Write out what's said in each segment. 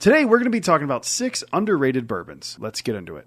Today, we're going to be talking about 6 underrated bourbons. Let's get into it.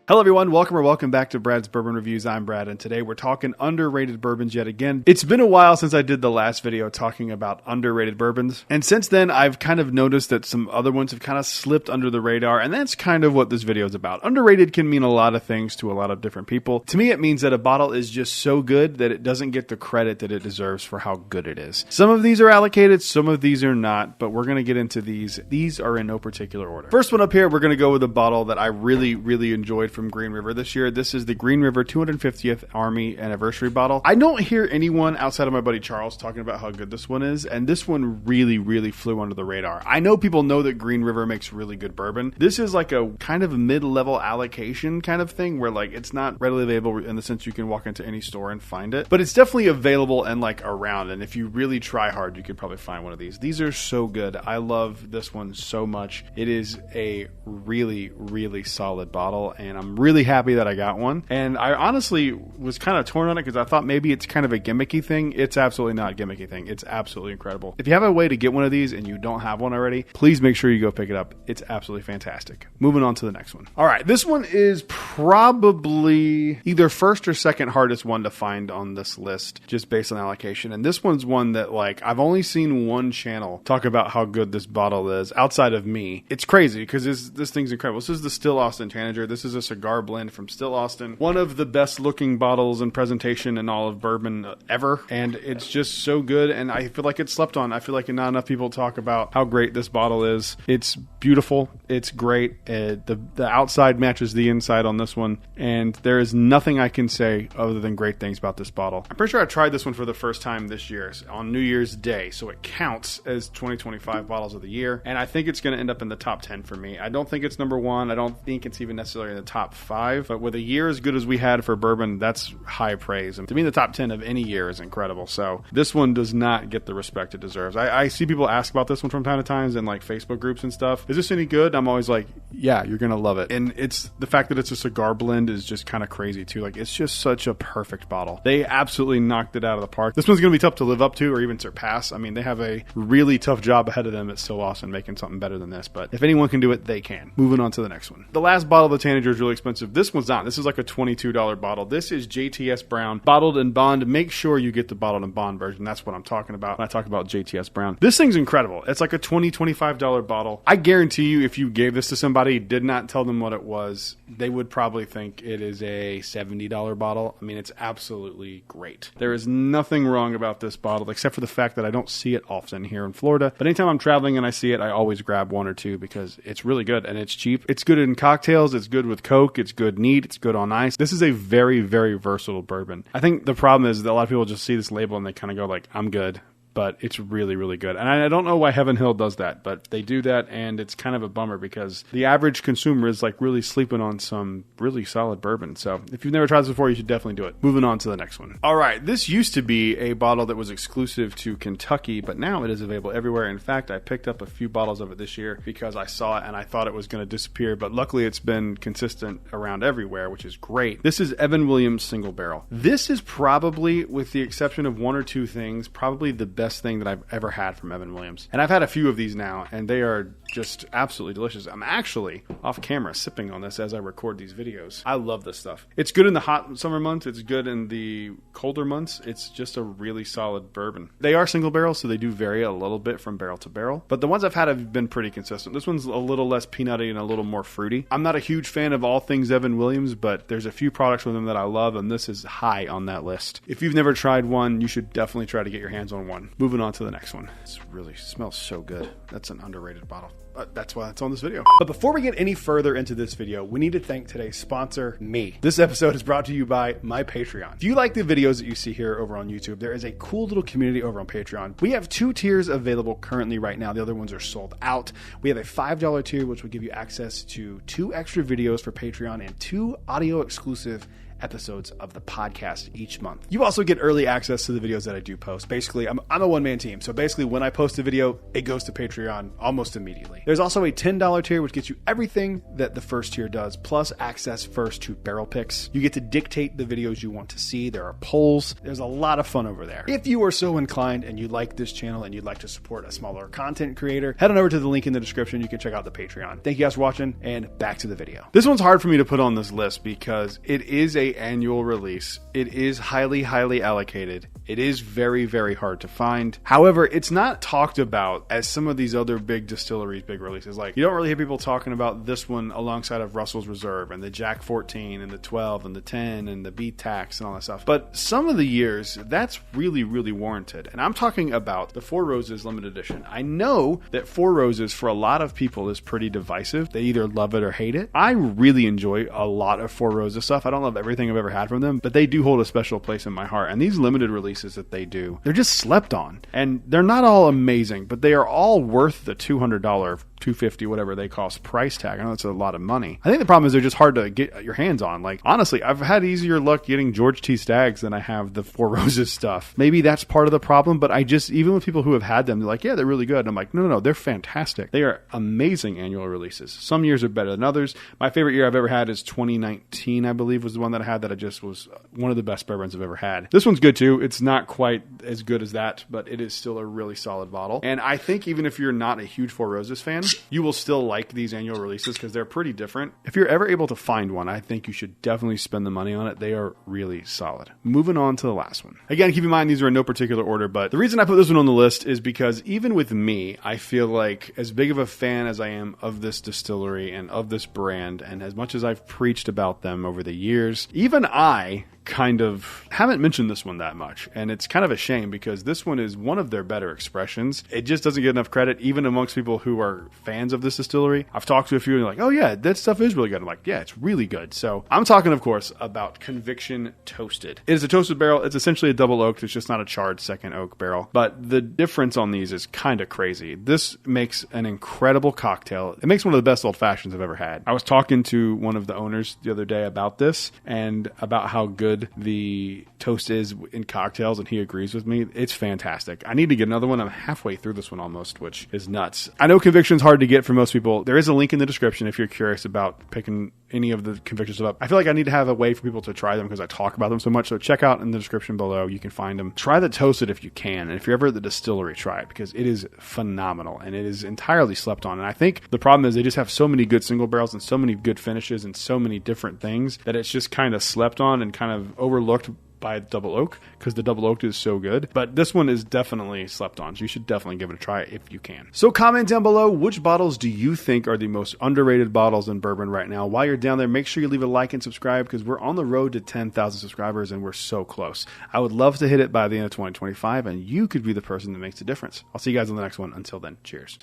Hello everyone, welcome back to Brad's Bourbon Reviews. I'm Brad, and today we're talking underrated bourbons yet again. It's been a while since I did the last video talking about underrated bourbons, and since then I've kind of noticed that some other ones have kind of slipped under the radar, and that's kind of what this video is about. Underrated can mean a lot of things to a lot of different people. To me, it means that a bottle is just so good that it doesn't get the credit that it deserves for how good it is. Some of these are allocated, some of these are not, but we're going to get into these. These are in no particular order. First one up here, we're going to go with a bottle that I really enjoyed from Green River this year. This is the Green River 250th Army Anniversary bottle. I don't hear anyone outside of my buddy Charles talking about how good this one is, and this one really flew under the radar. I know people know that Green River makes really good bourbon. This is like a kind of mid-level allocation kind of thing where like it's not readily available in the sense you can walk into any store and find it, but it's definitely available and like around, and if you really try hard, you could probably find one of these. These are so good. I love this one so much. It is a really solid bottle, and I'm really happy that I got one. And I honestly was kind of torn on it because I thought maybe it's kind of a gimmicky thing. It's absolutely not a gimmicky thing. It's absolutely incredible. If you have a way to get one of these and you don't have one already, please make sure you go pick it up. It's absolutely fantastic. Moving on to the next one. All right, this one is probably either first or second hardest one to find on this list just based on allocation. And this one's one that like I've only seen one channel talk about how good this bottle is outside of me. It's crazy because this thing's incredible. This is the Still Austin Tanager. This is a cigar blend from Still Austin. One of the best looking bottles and presentation in all of bourbon ever. And it's just so good. And I feel like it's slept on. I feel like not enough people talk about how great this bottle is. It's beautiful. It's great. The outside matches the inside on this one. And there is nothing I can say other than great things about this bottle. I'm pretty sure I tried this one for the first time this year on New Year's Day. So it counts as 2025 bottles of the year. And I think it's going to end up in the top 10 for me. I don't think it's number 1. I don't think it's even necessarily in the top 5. But with a year as good as we had for bourbon, that's high praise. And to me, the top 10 of any year is incredible. So this one does not get the respect it deserves. I see people ask about this one from time to time in like Facebook groups and stuff. Is this any good? I'm always like, yeah, you're going to love it. And it's the fact that it's a cigar blend is just kind of crazy too. Like it's just such a perfect bottle. They absolutely knocked it out of the park. This one's going to be tough to live up to or even surpass. I mean, they have a really tough job ahead of them at Still Austin making something better than this. But if anyone can do it, they can. Moving on to the next one. The last bottle of the Tanager is really expensive. This one's not. This is like a $22 bottle. This is JTS Brown, bottled in bond. Make sure you get the bottled in bond version. That's what I'm talking about when I talk about JTS Brown. This thing's incredible. It's like a $25 bottle. I guarantee you if you gave this to somebody, did not tell them what it was, they would probably think it is a $70 bottle. I mean, it's absolutely great. There is nothing wrong about this bottle except for the fact that I don't see it often here in Florida. But anytime I'm traveling and I see it, I always grab one or two because it's really good and it's cheap. It's good in cocktails. It's good with Coke. It's good neat. It's good on ice. This is a very versatile bourbon. I think the problem is that a lot of people just see this label and they kind of go like, I'm good. But it's really good. And I don't know why Heaven Hill does that, but they do that, and it's kind of a bummer because the average consumer is like really sleeping on some really solid bourbon. So if you've never tried this before, you should definitely do it. Moving on to the next one. All right, this used to be a bottle that was exclusive to Kentucky, but now it is available everywhere. In fact, I picked up a few bottles of it this year because I saw it and I thought it was going to disappear, but luckily it's been consistent around everywhere, which is great. This is Evan Williams Single Barrel. This is probably, with the exception of one or two things, probably the best thing that I've ever had from Evan Williams. And I've had a few of these now, and they are just absolutely delicious. I'm actually off camera sipping on this as I record these videos. I love this stuff. It's good in the hot summer months. It's good in the colder months. It's just a really solid bourbon. They are single barrel, so they do vary a little bit from barrel to barrel. But the ones I've had have been pretty consistent. This one's a little less peanutty and a little more fruity. I'm not a huge fan of all things Evan Williams, but there's a few products from them that I love, and this is high on that list. If you've never tried one, you should definitely try to get your hands on one. Moving on to the next one. This really smells so good. That's an underrated bottle. That's why it's on this video. But before we get any further into this video, we need to thank today's sponsor, me. This episode is brought to you by my Patreon. If you like the videos that you see here over on YouTube, there is a cool little community over on Patreon. We have 2 tiers available currently right now. The other ones are sold out. We have a $5 tier, which will give you access to 2 extra videos for Patreon and 2 audio exclusive episodes of the podcast each month. You also get early access to the videos that I do post. Basically, I'm a one-man team. So basically, when I post a video, it goes to Patreon almost immediately. There's also a $10 tier, which gets you everything that the first tier does, plus access first to barrel picks. You get to dictate the videos you want to see. There are polls. There's a lot of fun over there. If you are so inclined and you like this channel and you'd like to support a smaller content creator, head on over to the link in the description. You can check out the Patreon. Thank you guys for watching, and back to the video. This one's hard for me to put on this list because it is an annual release. It is highly allocated. It is very hard to find. However, it's not talked about as some of these other big distilleries, big releases. Like, you don't really hear people talking about this one alongside of Russell's Reserve and the Jack 14 and the 12 and the 10 and the Beat Tax and all that stuff. But some of the years, that's really warranted. And I'm talking about the Four Roses limited edition. I know that Four Roses for a lot of people is pretty divisive. They either love it or hate it. I really enjoy a lot of Four Roses stuff. I don't love everything I've ever had from them, but they do hold a special place in my heart. And these limited releases that they do, they're just slept on. And they're not all amazing, but they are all worth the $200, $250, whatever they cost price tag. I know it's a lot of money. I think the problem is they're just hard to get your hands on. Like, honestly, I've had easier luck getting George T. Staggs than I have the Four Roses stuff. Maybe that's part of the problem, but I just, even with people who have had them, they're like, yeah, they're really good. And I'm like, no, they're fantastic. They are amazing annual releases. Some years are better than others. My favorite year I've ever had is 2019, I believe, was the one that I had that I just was one of the best bourbons I've ever had. This one's good too. It's not quite as good as that, but it is still a really solid bottle. And I think even if you're not a huge Four Roses fan, you will still like these annual releases because they're pretty different. If you're ever able to find one, I think you should definitely spend the money on it. They are really solid. Moving on to the last one. Again, keep in mind these are in no particular order, but the reason I put this one on the list is because even with me, I feel like as big of a fan as I am of this distillery and of this brand, and as much as I've preached about them over the years, even I kind of haven't mentioned this one that much, and it's kind of a shame because this one is one of their better expressions. It just doesn't get enough credit even amongst people who are fans of this distillery. I've talked to a few and they're like, oh yeah, that stuff is really good. I'm like, yeah, it's really good. So I'm talking, of course, about Conviction Toasted. It is a toasted barrel. It's essentially a double oaked. It's just not a charred second oak barrel, but the difference on these is kind of crazy. This makes an incredible cocktail. It makes one of the best old fashions I've ever had. I was talking to one of the owners the other day about this and about how good the toast is in cocktails, and he agrees with me. It's fantastic. I need to get another one. I'm halfway through this one almost, which is nuts. I know Conviction's hard to get for most people. There is a link in the description if you're curious about picking any of the Convictions up. I feel like I need to have a way for people to try them because I talk about them so much. So check out in the description below. You can find them. Try the toasted if you can. And if you're ever at the distillery, try it because it is phenomenal and it is entirely slept on. And I think the problem is they just have so many good single barrels and so many good finishes and so many different things that it's just kind of slept on and kind of overlooked by double oak because the double oak is so good. But this one is definitely slept on, so you should definitely give it a try if you can. So comment down below, which bottles do you think are the most underrated bottles in bourbon right now? While you're down there, make sure you leave a like and subscribe because we're on the road to 10,000 subscribers and we're so close. I would love to hit it by the end of 2025 and you could be the person that makes a difference. I'll see you guys on the next one. Until then, cheers.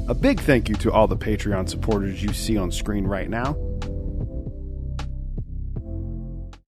A big thank you to all the Patreon supporters you see on screen right now.